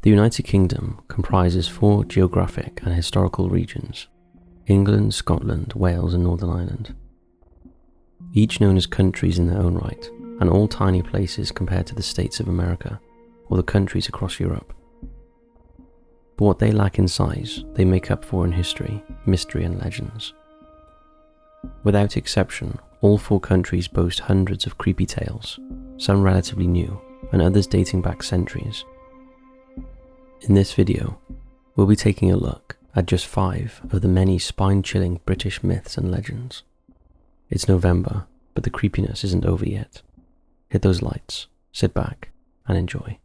The United Kingdom comprises 4 geographic and historical regions: England, Scotland, Wales and Northern Ireland. Each known as countries in their own right, and all tiny places compared to the states of America or the countries across Europe. But what they lack in size, they make up for in history, mystery and legends. Without exception, all 4 countries boast hundreds of creepy tales, some relatively new and others dating back centuries. In this video, we'll be taking a look at just 5 of the many spine-chilling British myths and legends. It's November, but the creepiness isn't over yet. Hit those lights, sit back, and enjoy.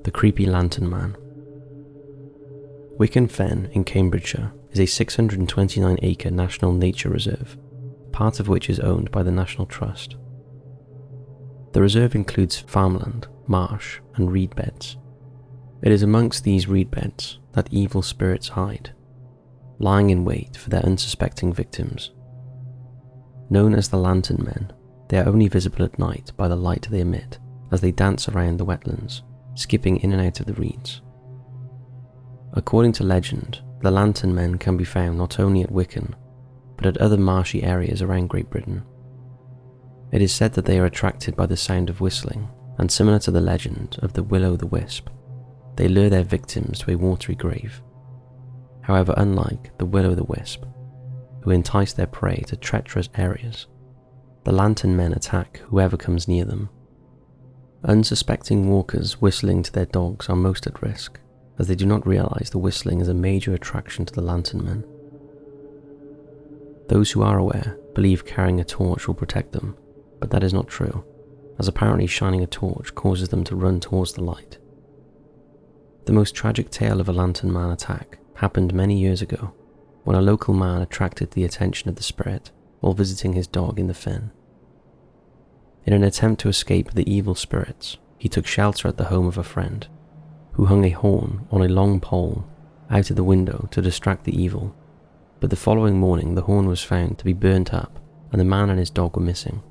The Creepy Lantern Man. Wicken Fen in Cambridgeshire is a 629-acre national nature reserve, part of which is owned by the National Trust. The reserve includes farmland, marsh, and reed beds. It is amongst these reed beds that evil spirits hide, lying in wait for their unsuspecting victims. Known as the Lantern Men, they are only visible at night by the light they emit as they dance around the wetlands, skipping in and out of the reeds. According to legend, the Lantern Men can be found not only at Wicken, but at other marshy areas around Great Britain. It is said that they are attracted by the sound of whistling, and similar to the legend of the Will-o'-the-Wisp, they lure their victims to a watery grave. However, unlike the Will-o'-the-Wisp, who entice their prey to treacherous areas, the Lantern Men attack whoever comes near them. Unsuspecting walkers whistling to their dogs are most at risk, as they do not realize the whistling is a major attraction to the Lantern Men. Those who are aware believe carrying a torch will protect them, but that is not true, as apparently shining a torch causes them to run towards the light. The most tragic tale of a Lantern Man attack happened many years ago, when a local man attracted the attention of the spirit while visiting his dog in the fen. In an attempt to escape the evil spirits, he took shelter at the home of a friend, who hung a horn on a long pole out of the window to distract the evil, but the following morning the horn was found to be burnt up and the man and his dog were missing.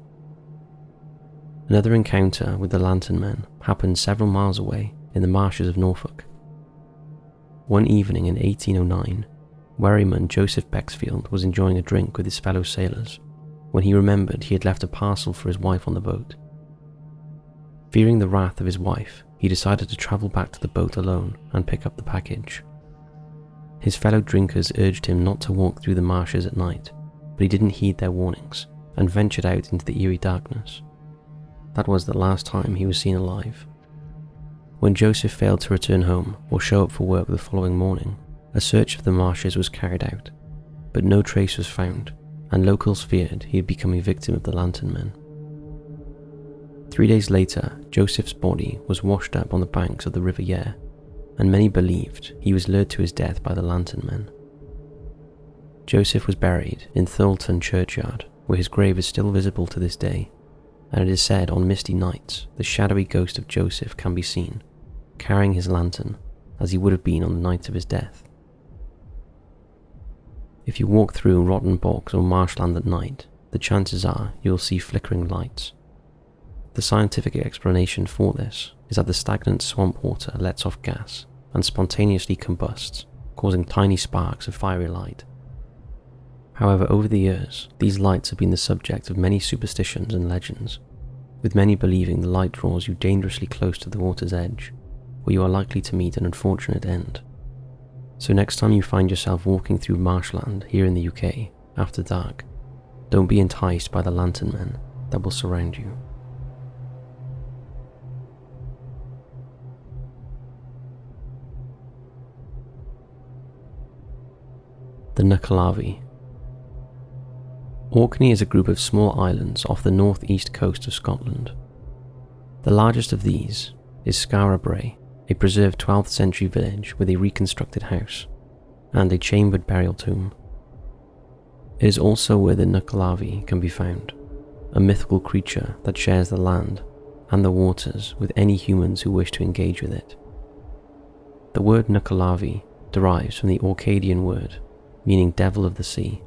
Another encounter with the Lantern Men happened several miles away in the marshes of Norfolk. One evening in 1809, wherryman Joseph Bexfield was enjoying a drink with his fellow sailors when he remembered he had left a parcel for his wife on the boat. Fearing the wrath of his wife, he decided to travel back to the boat alone and pick up the package. His fellow drinkers urged him not to walk through the marshes at night, but he didn't heed their warnings and ventured out into the eerie darkness. That was the last time he was seen alive. When Joseph failed to return home or show up for work the following morning, a search of the marshes was carried out, but no trace was found, and locals feared he had become a victim of the Lantern Men. 3 days later, Joseph's body was washed up on the banks of the River Yare, and many believed he was lured to his death by the Lantern Men. Joseph was buried in Thurleton churchyard, where his grave is still visible to this day, and it is said on misty nights the shadowy ghost of Joseph can be seen, carrying his lantern, as he would have been on the night of his death. If you walk through rotten bogs or marshland at night, the chances are you will see flickering lights. The scientific explanation for this is that the stagnant swamp water lets off gas and spontaneously combusts, causing tiny sparks of fiery light. However, over the years, these lights have been the subject of many superstitions and legends, with many believing the light draws you dangerously close to the water's edge, where you are likely to meet an unfortunate end. So next time you find yourself walking through marshland here in the UK after dark, don't be enticed by the Lantern Men that will surround you. The Nuckelavee. Orkney is a group of small islands off the northeast coast of Scotland. The largest of these is Skara Brae, a preserved 12th century village with a reconstructed house and a chambered burial tomb. It is also where the Nuckelavee can be found, a mythical creature that shares the land and the waters with any humans who wish to engage with it. The word Nuckelavee derives from the Orcadian word meaning devil of the sea.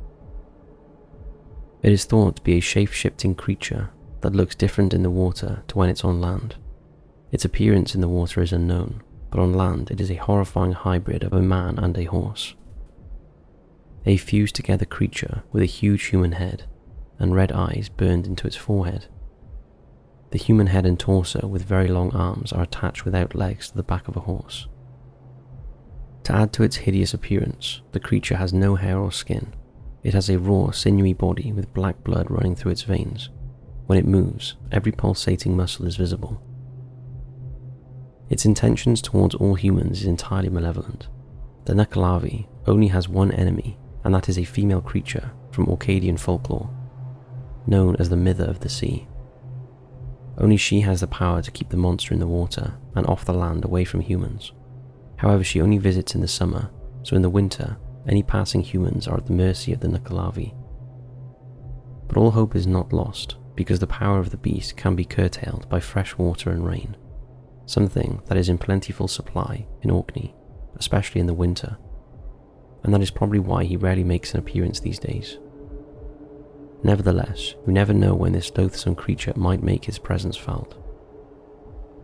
It is thought to be a shape-shifting creature that looks different in the water to when it's on land. Its appearance in the water is unknown, but on land it is a horrifying hybrid of a man and a horse. A fused-together creature with a huge human head and red eyes burned into its forehead. The human head and torso with very long arms are attached without legs to the back of a horse. To add to its hideous appearance, the creature has no hair or skin. It has a raw, sinewy body with black blood running through its veins. When it moves, every pulsating muscle is visible. Its intentions towards all humans is entirely malevolent. The Nuckelavee only has one enemy, and that is a female creature from Orcadian folklore, known as the Mither of the Sea. Only she has the power to keep the monster in the water and off the land away from humans. However, she only visits in the summer, so in the winter, any passing humans are at the mercy of the Nuckelavee. But all hope is not lost, because the power of the beast can be curtailed by fresh water and rain, something that is in plentiful supply in Orkney, especially in the winter, and that is probably why he rarely makes an appearance these days. Nevertheless, you never know when this loathsome creature might make his presence felt.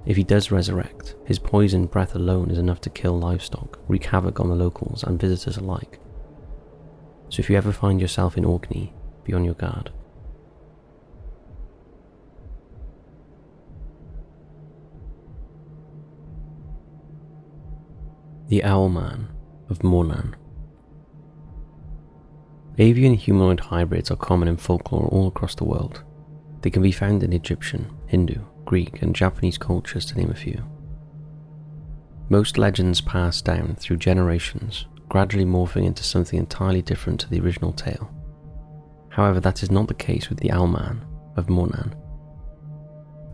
If he does resurrect, his poisoned breath alone is enough to kill livestock, wreak havoc on the locals and visitors alike. So if you ever find yourself in Orkney, be on your guard. The Owlman of Mawnan. Avian humanoid hybrids are common in folklore all across the world. They can be found in Egyptian, Hindu, Greek, and Japanese cultures, to name a few. Most legends pass down through generations, gradually morphing into something entirely different to the original tale. However, that is not the case with the Owlman of Mawnan,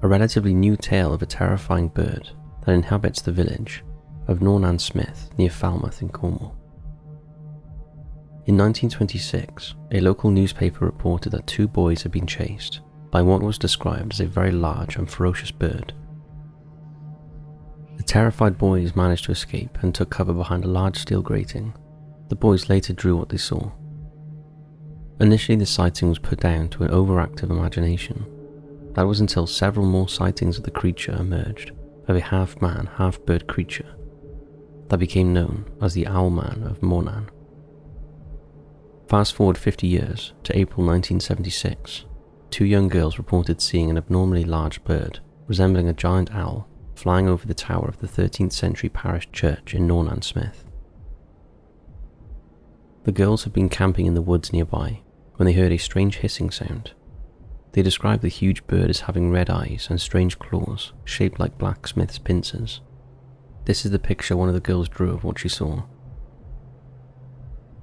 a relatively new tale of a terrifying bird that inhabits the village of Nornan Smith near Falmouth in Cornwall. In 1926, a local newspaper reported that two boys had been chased by what was described as a very large and ferocious bird. The terrified boys managed to escape and took cover behind a large steel grating. The boys later drew what they saw. Initially, the sighting was put down to an overactive imagination. That was until several more sightings of the creature emerged, of a half-man, half-bird creature that became known as the Owlman of Mawnan. Fast forward 50 years to April 1976, two young girls reported seeing an abnormally large bird resembling a giant owl flying over the tower of the 13th century parish church in Nornan Smith. The girls had been camping in the woods nearby when they heard a strange hissing sound. They described the huge bird as having red eyes and strange claws shaped like blacksmith's pincers. This is the picture one of the girls drew of what she saw.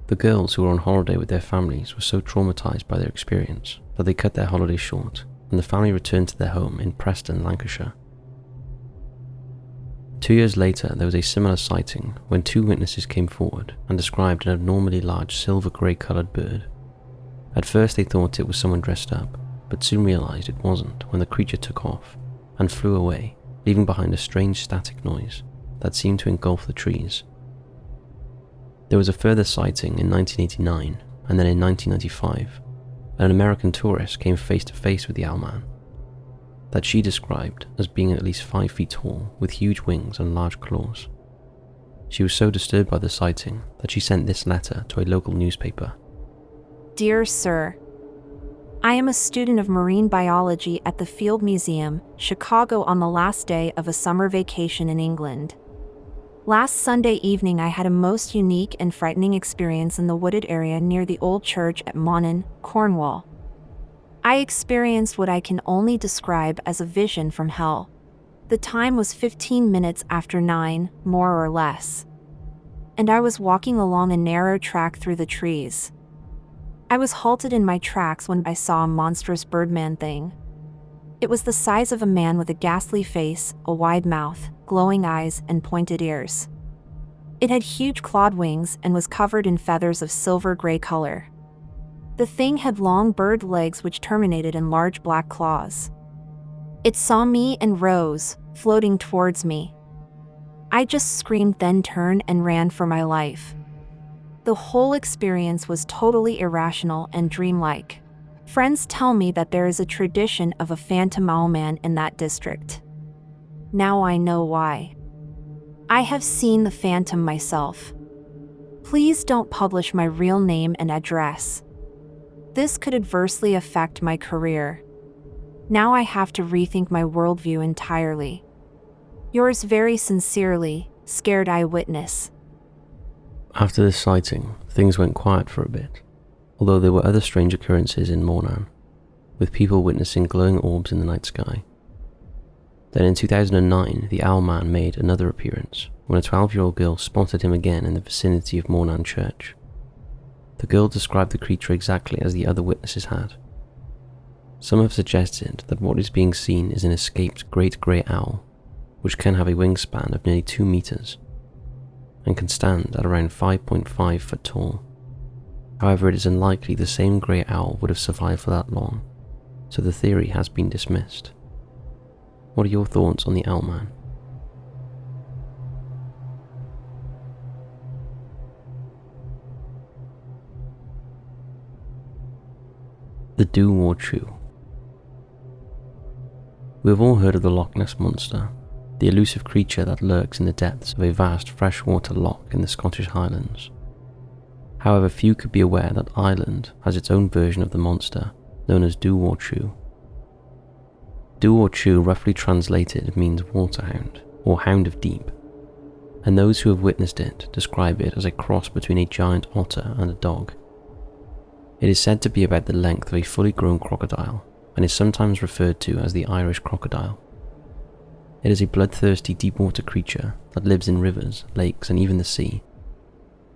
The girls, who were on holiday with their families, were so traumatized by their experience that they cut their holiday short, and the family returned to their home in Preston, Lancashire. 2 years later, there was a similar sighting when two witnesses came forward and described an abnormally large silver-grey coloured bird. At first they thought it was someone dressed up, but soon realised it wasn't when the creature took off and flew away, leaving behind a strange static noise that seemed to engulf the trees. There was a further sighting in 1989, and then in 1995, an American tourist came face to face with the Owlman, that she described as being at least 5 feet tall with huge wings and large claws. She was so disturbed by the sighting that she sent this letter to a local newspaper. Dear Sir, I am a student of marine biology at the Field Museum, Chicago, on the last day of a summer vacation in England. Last Sunday evening I had a most unique and frightening experience in the wooded area near the old church at Mawnan, Cornwall. I experienced what I can only describe as a vision from hell. The time was 15 minutes after 9, more or less. And I was walking along a narrow track through the trees. I was halted in my tracks when I saw a monstrous birdman thing. It was the size of a man with a ghastly face, a wide mouth, glowing eyes, and pointed ears. It had huge clawed wings and was covered in feathers of silver-gray color. The thing had long bird legs which terminated in large black claws. It saw me and rose, floating towards me. I just screamed, then turned and ran for my life. The whole experience was totally irrational and dreamlike. Friends tell me that there is a tradition of a phantom owlman in that district. Now I know why. I have seen the phantom myself. Please don't publish my real name and address. This could adversely affect my career. Now I have to rethink my worldview entirely. Yours very sincerely, Scared Eyewitness. After this sighting, things went quiet for a bit, although there were other strange occurrences in Mawnan, with people witnessing glowing orbs in the night sky. Then in 2009, the Owlman made another appearance when a 12-year-old girl spotted him again in the vicinity of Mawnan Church. The girl described the creature exactly as the other witnesses had. Some have suggested that what is being seen is an escaped great grey owl, which can have a wingspan of nearly 2 meters and can stand at around 5.5 foot tall. However, it is unlikely the same grey owl would have survived for that long, so the theory has been dismissed. What are your thoughts on the Owlman? The Dobhar Chu. We have all heard of the Loch Ness Monster, the elusive creature that lurks in the depths of a vast freshwater loch in the Scottish Highlands. However, few could be aware that Ireland has its own version of the monster, known as Dobhar Chu. Dobhar Chu, roughly translated, means waterhound, or hound of deep, and those who have witnessed it describe it as a cross between a giant otter and a dog. It is said to be about the length of a fully grown crocodile, and is sometimes referred to as the Irish crocodile. It is a bloodthirsty deep-water creature that lives in rivers, lakes, and even the sea.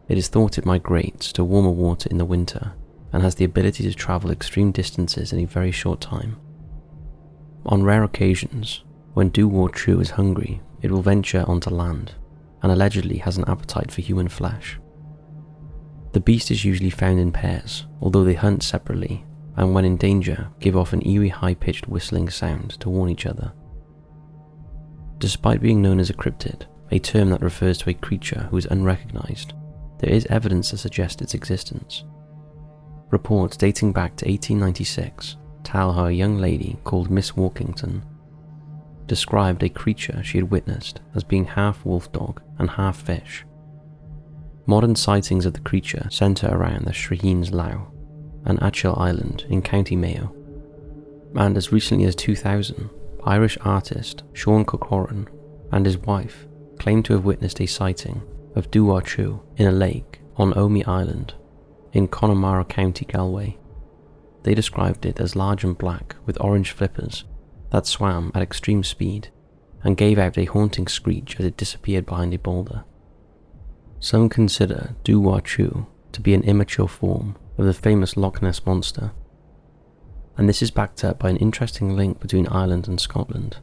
It is thought it migrates to warmer water in the winter, and has the ability to travel extreme distances in a very short time. On rare occasions, when Dobhar Chu is hungry, it will venture onto land, and allegedly has an appetite for human flesh. The beast is usually found in pairs, although they hunt separately, and when in danger, give off an eerie high-pitched whistling sound to warn each other. Despite being known as a cryptid, a term that refers to a creature who is unrecognized, there is evidence to suggest its existence. Reports dating back to 1896 tell how a young lady called Miss Walkington described a creature she had witnessed as being half wolf dog and half fish. Modern sightings of the creature centre around the Shreens Lough and Achill Island in County Mayo, and as recently as 2000, Irish artist Sean Corcoran and his wife claimed to have witnessed a sighting of Dobhar Chu in a lake on Omey Island in Connemara County, Galway. They described it as large and black with orange flippers that swam at extreme speed and gave out a haunting screech as it disappeared behind a boulder. Some consider Dobhar Chu to be an immature form of the famous Loch Ness Monster, and this is backed up by an interesting link between Ireland and Scotland.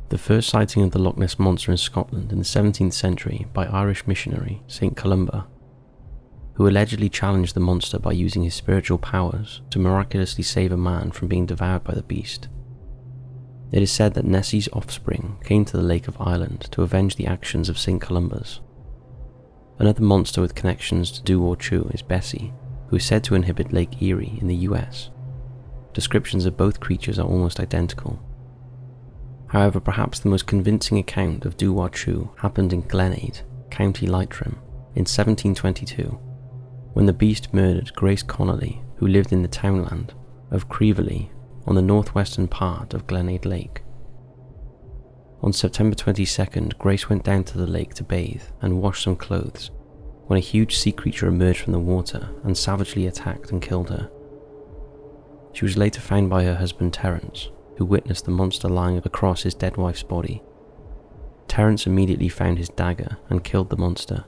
The first sighting of the Loch Ness Monster in Scotland in the 17th century by Irish missionary St. Columba, who allegedly challenged the monster by using his spiritual powers to miraculously save a man from being devoured by the beast. It is said that Nessie's offspring came to the Lake of Ireland to avenge the actions of St. Columba's. Another monster with connections to Dobhar Chu is Bessie, who is said to inhabit Lake Erie in the US. Descriptions of both creatures are almost identical. However, perhaps the most convincing account of Dobhar Chu happened in Glenade, County Leitrim, in 1722, when the beast murdered Grace Connolly, who lived in the townland of Creevelly on the northwestern part of Glenade Lake. On September 22nd, Grace went down to the lake to bathe and wash some clothes when a huge sea creature emerged from the water and savagely attacked and killed her. She was later found by her husband Terence, who witnessed the monster lying across his dead wife's body. Terence immediately found his dagger and killed the monster.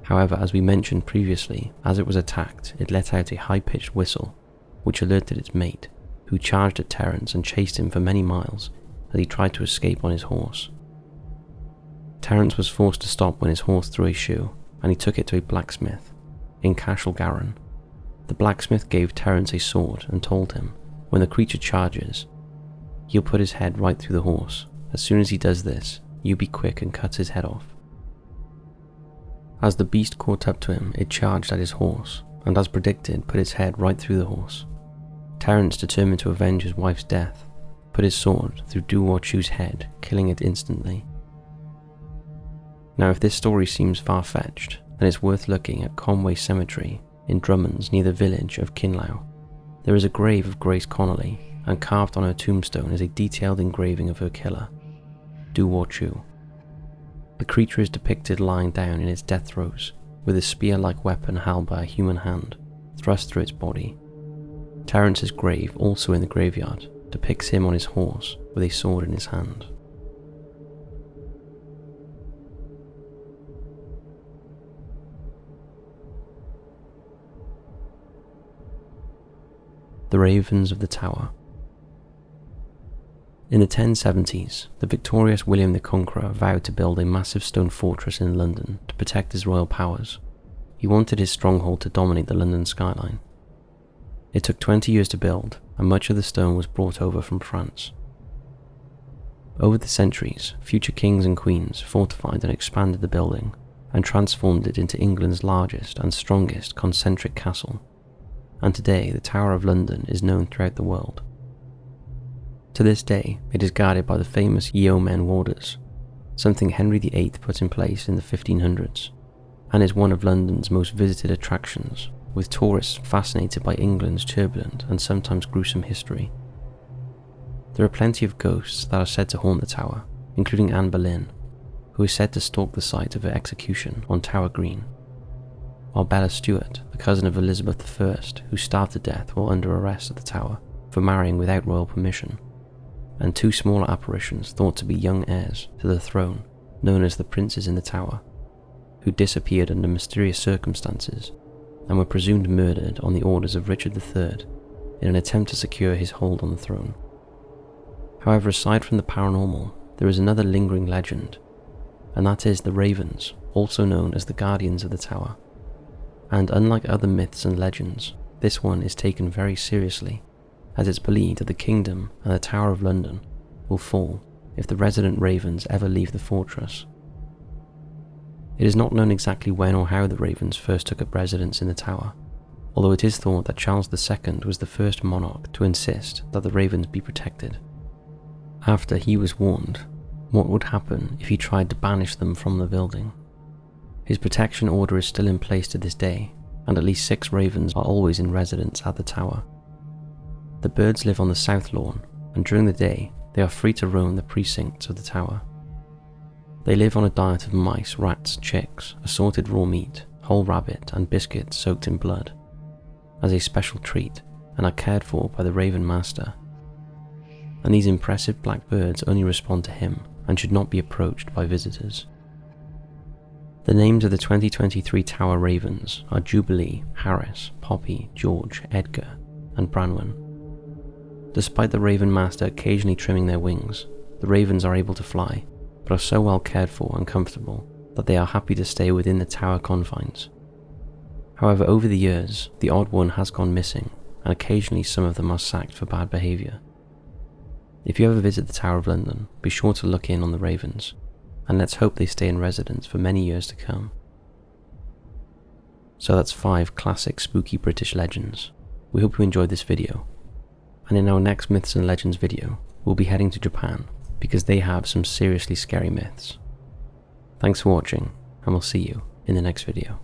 However, as we mentioned previously, as it was attacked, it let out a high-pitched whistle, which alerted its mate, who charged at Terence and chased him for many miles as he tried to escape on his horse. Terence was forced to stop when his horse threw a shoe, and he took it to a blacksmith in Cashel Garran. The blacksmith gave Terence a sword and told him, when the creature charges, he'll put his head right through the horse. As soon as he does this, you be quick and cut his head off. As the beast caught up to him, it charged at his horse, and as predicted, put its head right through the horse. Terence, determined to avenge his wife's death, put his sword through Dobhar Chu's head, killing it instantly. Now, if this story seems far-fetched, then it's worth looking at Conway Cemetery in Drummonds near the village of Kinlow. There is a grave of Grace Connolly, and carved on her tombstone is a detailed engraving of her killer, Dobhar Chu. The creature is depicted lying down in its death throes, with a spear-like weapon held by a human hand, thrust through its body. Terence's grave, also in the graveyard, depicts him on his horse with a sword in his hand. The Ravens of the Tower. In the 1070s, the victorious William the Conqueror vowed to build a massive stone fortress in London to protect his royal powers. He wanted his stronghold to dominate the London skyline. It took 20 years to build, and much of the stone was brought over from France. Over the centuries, future kings and queens fortified and expanded the building, and transformed it into England's largest and strongest concentric castle. And today the Tower of London is known throughout the world. To this day, it is guarded by the famous yeomen warders, something Henry VIII put in place in the 1500s, and is one of London's most visited attractions, with tourists fascinated by England's turbulent and sometimes gruesome history. There are plenty of ghosts that are said to haunt the tower, including Anne Boleyn, who is said to stalk the site of her execution on Tower Green, while Bella Stewart, the cousin of Elizabeth I, who starved to death while under arrest at the tower for marrying without royal permission, and two smaller apparitions thought to be young heirs to the throne, known as the Princes in the Tower, who disappeared under mysterious circumstances and were presumed murdered on the orders of Richard III in an attempt to secure his hold on the throne. However, aside from the paranormal, there is another lingering legend, and that is the Ravens, also known as the Guardians of the Tower. And unlike other myths and legends, this one is taken very seriously, as it's believed that the kingdom and the Tower of London will fall if the resident ravens ever leave the fortress. It is not known exactly when or how the ravens first took up residence in the tower, although it is thought that Charles II was the first monarch to insist that the ravens be protected. After he was warned, what would happen if he tried to banish them from the building? His protection order is still in place to this day, and at least 6 ravens are always in residence at the tower. The birds live on the south lawn, and during the day, they are free to roam the precincts of the tower. They live on a diet of mice, rats, chicks, assorted raw meat, whole rabbit, and biscuits soaked in blood, as a special treat, and are cared for by the Raven Master. And these impressive black birds only respond to him, and should not be approached by visitors. The names of the 2023 Tower Ravens are Jubilee, Harris, Poppy, George, Edgar, and Branwen. Despite the Raven Master occasionally trimming their wings, the ravens are able to fly, but are so well cared for and comfortable that they are happy to stay within the tower confines. However, over the years, the odd one has gone missing, and occasionally some of them are sacked for bad behaviour. If you ever visit the Tower of London, be sure to look in on the ravens, and let's hope they stay in residence for many years to come. So that's 5 classic spooky British legends. We hope you enjoyed this video, and in our next Myths and Legends video, we'll be heading to Japan, because they have some seriously scary myths. Thanks for watching, and we'll see you in the next video.